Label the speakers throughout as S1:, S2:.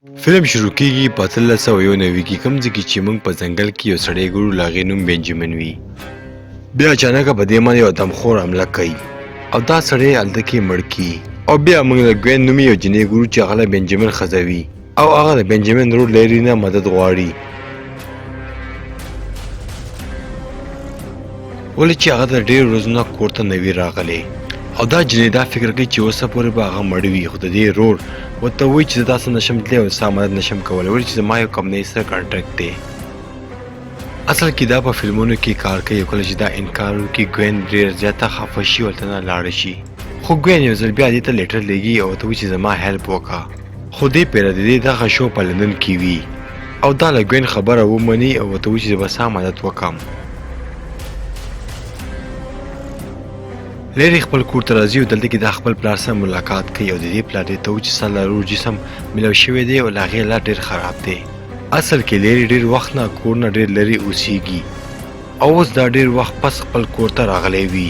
S1: فلم شروع کیږي په 1391 کې کوم ځای کې چې موږ په ځنګل کې یو سړی ګورو لاغې نوم بنجامین وي. بیا اچانک په دې باندې یو دمخور حمله کوي او دا سړی هلته کې مړ کیږي او بیا موږ د ګوین نومې یو جینۍ ګورو چې هغه له بنجامین خزوي او هغه د بنجامین ورور لیري نه مدد غواړي ولې چې هغه د ډېرو ورځو نه کور ته نه وي راغلی او دا جینۍ دا فکر کوي چې اوسه پورې به هغه مړ وي خو د دې ورور ورته وایي چې زه تاسو نشم تللی او ستا مدد نشم کولی ولې چې زما یو کمپنۍ سره کانټرکټ دی. اصل کې دا په فلمونو کې کار کوي او کله چې دا انکار وکړي ګوین ډېر زیاته خفه شي او هلته نه لاړه شي خو ګوین یو ځل بیا دې ته لیټر لیږي او ورته وایي چې زما هیلپ وکړه خو دې پیره د دې دغه شو په لندن کې وي او دا له ګوین خبره ومني او ورته وایي چې زه به ستا مدد وکړم. لیري خپل کور ته راځي او دلته کې د خپل پلار سره ملاقات کوي او د دې پلار ته وایي چې ستا ضرور جسم ملو شوی دی او له هغې حالت ډېر خراب دی. اصل کې لیري ډېر وخت نه کور نه ډېر لرې اوسېږي او اوس دا ډېر وخت پس خپل کور ته راغلی وي.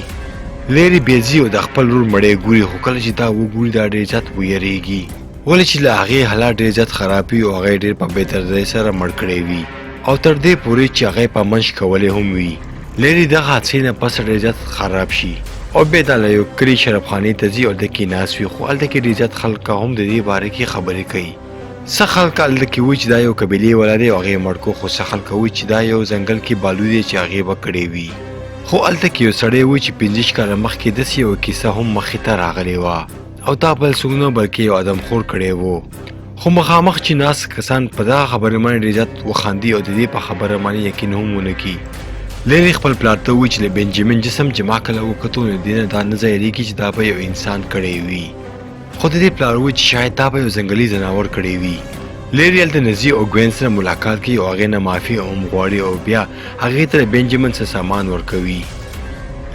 S1: لیري بېځي او د خپل ورور مړی ګوري خو کله چې دا وګوري دا ډېر زیات ویریږي ولې چې له هغې حالات ډېر زیات خراب وي او هغه یې ډېر په بېدردۍ سره مړ کړی وي او تر دې پورې چې هغه یې په منځ کولی هم وي. لیري دغه حادثې نه پس ډېر زیات خراب شي او بیا دا له یو کلي شرابخانې ته ځي او هلته کې ناست وي خو هلته کې ډېر زیات خلک هم د دې باره کې خبرې کوي. څه خلک هلته کې وایي چې دا یو قبیلې والا دی او هغې یې مړ کړو خو څه خلک وایي چې دا یو ځنګل کې بالو دی چې هغې به کړی وي خو هلته کې یو سړی وایي چې 15 کاله مخکې داسې یوه کیسه هم مخې ته راغلې وه او دا بل څوک نه بلکې یو ادمخور کړی و خو مخامخ چې ناست کسان په دغه خبرې باندې ډېر زیات وخاندي او د دې په خبره باندې یقین هم ونه کړي. لیري خپل پلار ته وایي چې د بنجامین جسم چې ما کله وکتو نو دې نه دا نه ځایېږي چې دا به یو انسان کړی وي خو د دې پلار وایي چې شاید دا به یو ځنګلي ځناور کړی وي. لیري هلته نه ځي او ګوین سره ملاقات کوي او هغې نه معافي هم غواړي او بیا هغې ته د بنجامین څه سامان ورکوي.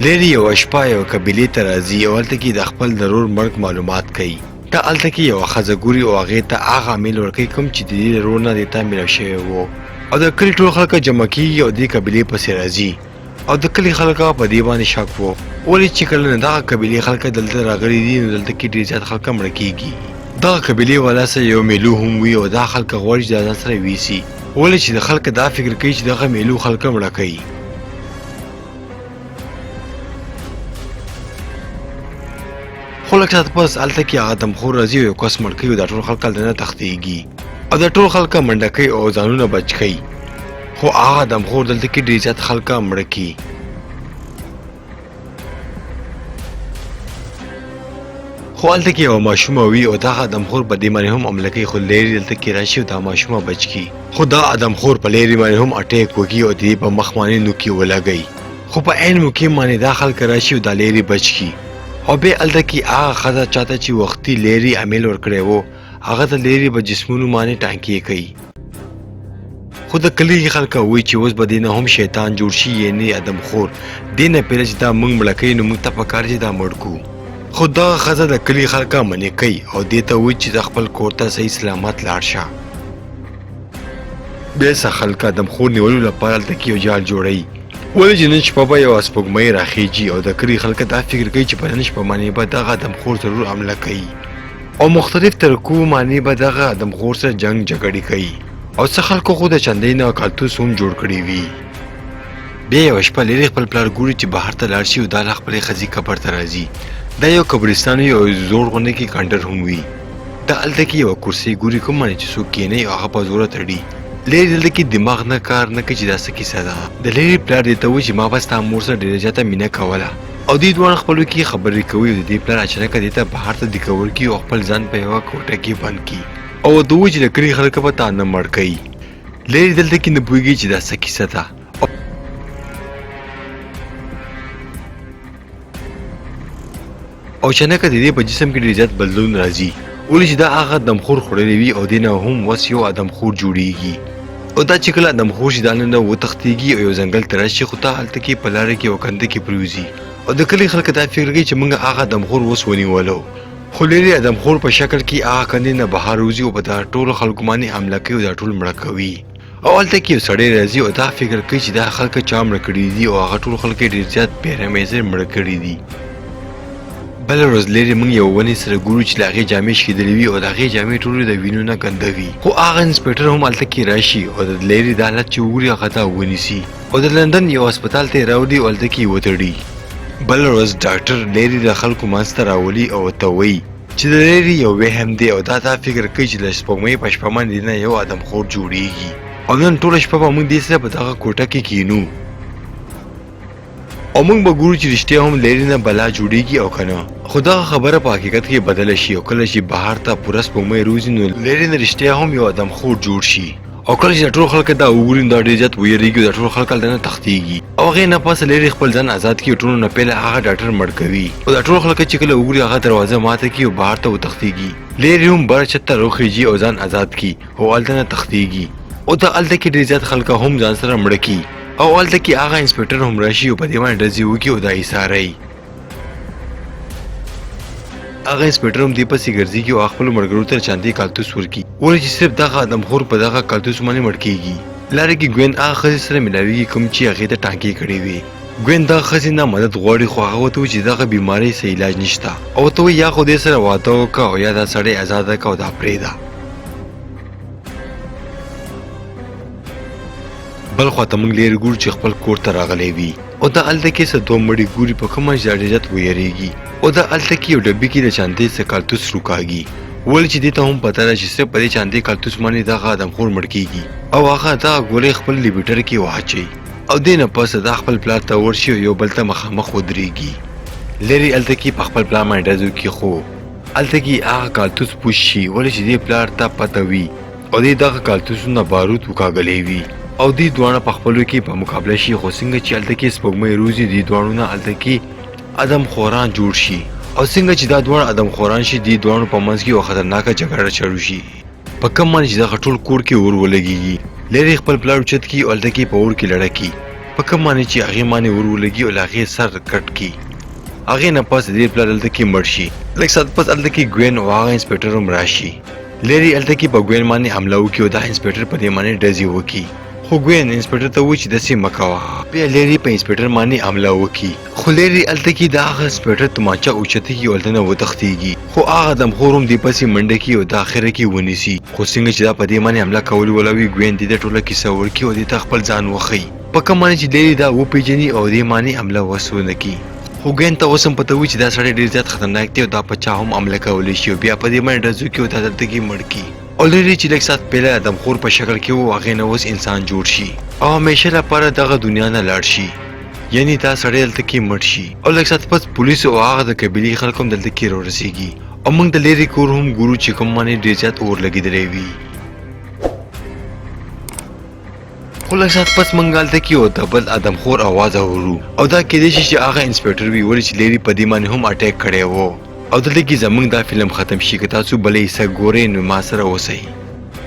S1: لیري یوه شپه یوه قبیلې ته راځي او هلته کې د خپل ضرور مرګ معلومات کوي. دا هلته کې یوه ښځه ګوري او هغې ته هغه امیل ورکوي کوم چې د دې ضرور نه دې ته میلاو شوی و او د کلي ټول خلک جمع کېږي او دې قبیلې پسې راځي او د کلي خلک په دې باندې شک و ولې چې کله نه دغه قبیلې خلک دلته راغلي دي نو دلته کې ډېر زیات خلک مړه کېږي. دغه قبیلې والا سره یو میلو هم وي او دا خلک غواړي چې د ځان سره ویسي ولې چې د خلک دا فکر کوي چې دغه میلو خلک مړه کوي. خو لږ ساعت پس هلته کې هغه دمخور راځي او یو کس مړ کوي او دا ټول خلک هلته نه تښتېږي او دا ټول خلک منډه کوي او ځانونه بچ کوي خو هغه دمخور دلته کې ډېر زیات خلک مړه کړي. خو هلته کې یوه ماشومه وي او دغه ادمخور په دې باندې هم حمله کوي خو لیري دلته کې راشي او دا ماشومه بچ کړي خو دا ادمخور په لیري باندې هم اټیک وکړي او د دې په مخ باندې نوکې ولګوي خو په عین موقع باندې دا خلک راشي او دا لیري بچ کړي او بیا هلته کې هغه ښځه چاته چې وختي لیري امیل ورکړی و هغه د لیري په جسمونو باندې ټانکې کوي خو د کلي خلک وایي چې اوس به دې نه هم شیطان جوړ شي یعنې ادمخور دې نه پهله چې دا موږ مړه کوي نو موږ ته پکار چې دا مړ کړو خو دغه ښځه د کلي خلک منې کوي او دې ته وایي چې د خپل کور ته صحیح سلامت لاړ شه. بیا څه خلک ادمخور نیولو لپاره هلته کې یو جال جوړوي ولې چې نن شپه به یوه سپوږمۍ راخیږي او د کلي خلک دا فکر کوي چې په نن شپه باندې به دغه ادمخور ضرور حمله کوي او مختلف طریقو باندې به دغه ادمخور سره جنګ جګړې کوي او څه خلکو خو د چندۍ نه کالتوس هم جوړ کړي وي. بیا یوه شپه لیري خپل پلار ګوري چې بهر ته لاړ شي او دا له خپلې ښځې قبر ته راځي. دا یو قبرستان وي او زوړ غونډۍ کې کانډر هم وي. دا هلته کې یوه کرسۍ ګوري کوم باندې چې څوک کښېنوي او هغه په زوره تړي. لیري دلته کې دماغ نه کار نه کوي چې دا څه کیسه ده. د لیري پلار دې ته وایي چې ما به ستا مور سره ډېره زیاته مینه کوله او دوی دواړه خپلو کې خبرې کوي او د دې پلار اچانکه دې ته بهر ته دیکول کړي او خپل ځان په یوه کوټه کې بند کړي او ورته وایي چې د کلي خلک به تا نه مړ کوي. لیري دلته کې نه پوهېږي چې دا څه کیسه ده او اچانکه د دې په جسم کې ډېر زیات بدلون راځي ولې چې دا هغه دمخور خوړلی وي او دې نه هم اوس یو ادمخور جوړېږي او دا چې کله ادمخور شي دا نه وتښتېږي او یو ځنګل ته راشي خو تا هلته کې په لاره کې یو کنده کې پرېوځي او د کلي خلک دا فکر کوي چې موږ هغه ادمخور اوس ونیولو خو لیري ادمخور په شکل کې هغه کندې نه بهر وځي او په دا ټولو خلکو باندې حمله کوي او دا ټول مړه کوي او هلته کې یو سړی راځي او دا فکر کوي چې دا خلک چا مړه کړي دي او هغه ټول خلک یې ډېر زیات بېرحمۍ سره مړه کړي دي. بل ورځ لري موږ یو ونې سره ګورو چې د هغې جامې شکېدلې وي او د هغې جامې ټولې د وینو نه ګنده وي، خو هغه انسپکټر هم هلته کې راشي او د لري دا حالت چې وګوري هغه ته ونیسي او د لندن یو هسپتال ته یې راوړي او هلته کې یې وتړي. بل ورځ ډاکټر لري د خلکو منځ ته راولي او ورته وایي چې د لري یو وهم دی او دا فکر کوي چې د سپوږمۍ په شپه باندې نه یو ادمخور جوړیږي او نن ټوله شپه به موږ دې سره په دغه کوټه کې کینو او موږ به ګورو چې رښتیا هم لري نه بلا جوړیږي او که نه. خو دغه خبره په حقیقت کې بدله شي او کله چې بهر ته پوره سپوږمۍ روزي نو لري نه رښتیا هم یو ادمخور جوړ شي او کله چې د ټول خلک دا وګوري دا ډېر زیات ویریږي او د ټول خلک هلته نه تښتېږي او هغې نه پاسه لري خپل ځان آزاد کړي او ټولو نه پیله هغه ډاکټر مړ کوي او د ټول خلک چې کله وګوري هغه دروازه ماته کړي او بهر ته وتښتېږي. لري هم بره چت ته راوخیږي او ځان آزاد کړي او هلته نه تښتېږي او د هلته کې ډېر زیات خلک هم ځان سره مړه کړي او هلته کې هغه انسپکټر هم راشي او په دې باندې ډزې وکړي او دا یې څاري. هغه انسپکټر هم دې پسې ګرځېږي او خپلو ملګرو ته چاندي کالتوس ورکړي ولې چې صرف دغه ادمخور په دغه کالتوس باندې مړ کېږي. لاره کې ګوین هغه ښځې سره ملاویږي کوم چې هغې ته ټانکې کړې وي. ګوین دغه ښځې نه مدد غواړي خو هغه ورته وایي چې دغه بیمارۍ څه علاج نشته او ورته وایي یا خو دې سره واده وکړه او یا دا سړی ازاده کړه او دا پرېږده. بل خواته موږ لرې ګورو چې خپل کور ته راغلی وي او دا هلته کې څه دوه مړي ګوري په کومه چې دا ډېر زیات ویریږي او دا هلته کې یو ډبي کې د چاندۍ څه کالتوس روکاږي ولې چې دې ته هم پته ده چې صرف په دې چاندۍ کالتوس باندې دغه ادمخور مړ کېږي او هغه دغه ګولۍ خپل لیبیټر کې واچوي او دې نه پسه دا خپل پلار ته ورشي او یو بل ته مخامخ ودرېږي. لرې هلته کې په خپل پلار باندې ډز وکړي خو هلته کې هغه کالتوس پوش شي ولې چې دې پلار ته پته وي او دې دغه کالتوسونه بارود وکاږلی وي او دې دواړه په خپلو کې په مقابله شي خو څنګه چې هلته کې سپوږمۍ روزي دې دواړو نه هلته کې ادمخوران جوړ شي او څنګه چې دا دواړه ادمخوران شي دې دواړو په منځ کې یو خطرناکه جګړه شروع شي په کوم باندې چې دغه ټول کور کې اور ولګېږي. لرې خپل پلار اوچت کړي او هلته کې په اور کې لړه کړي په کوم باندې چې هغې باندې اور ولګي او له هغې سر کټ کړي. هغې نه پس دې پلار هلته کې مړ شي. لږ ساعت پس هلته کې ګوین او هغه انسپکټر هم راشي. لرې هلته کې په ګوین باندې حمله وکړي او دا انسپکټر په دې باندې ډزې وکړي خو ګوین انسپکټر ته وایي چې داسې مه کوه. بیا لرې په انسپکټر باندې حمله وکړي خو لرې هلته کې د هغه انسپکټر تومانچه اوچته کړي او هلته نه وتښتېږي خو هغه ادمخور هم دې پسې منډه کړي او د اخره کې ونیسي خو څنګه چې دا په دې باندې حمله کول ولوي ګوین دې ته ټوله کیسه ورکړي او دې ته خپل ځان وښیي په کوم باندې چې لرې دا وپېژني او دې باندې حمله وس ونه کړي. خو ګوین ته اوس هم پته وي چې دا سړی ډېر زیات خطرناک دی او دا په چا هم حمله کولی شي او بیا په دې باندې ډز وکړي او دا دلته کې مړ کړي او لرې چې لږ ساعت پهله ادمخور په شکل کې و هغې نه اوس انسان جوړ شي او همیشه لپاره دغه دنیا نه لاړ شي یعنې دا سړی دلته کې مړ شي او لږ ساعت پس پولیسو او هغه د قبیلې خلکو هم دلته کې راورسېږي او موږ د لرې کور هم ګورو چې کوم باندې ډېر زیات اور لګېدلی وي. خو لږ ساعت پس موږ هلته کې یو د بل ادمخور اواز اورو او دا کیدای شي چې هغه انسپکټر وي ولې چې لرې په دې باندې هم اټیک کړی و او دلته کې زموږ دا فلم ختم شي که تاسو بله حصه ګورئ نو ما سره اوسئ.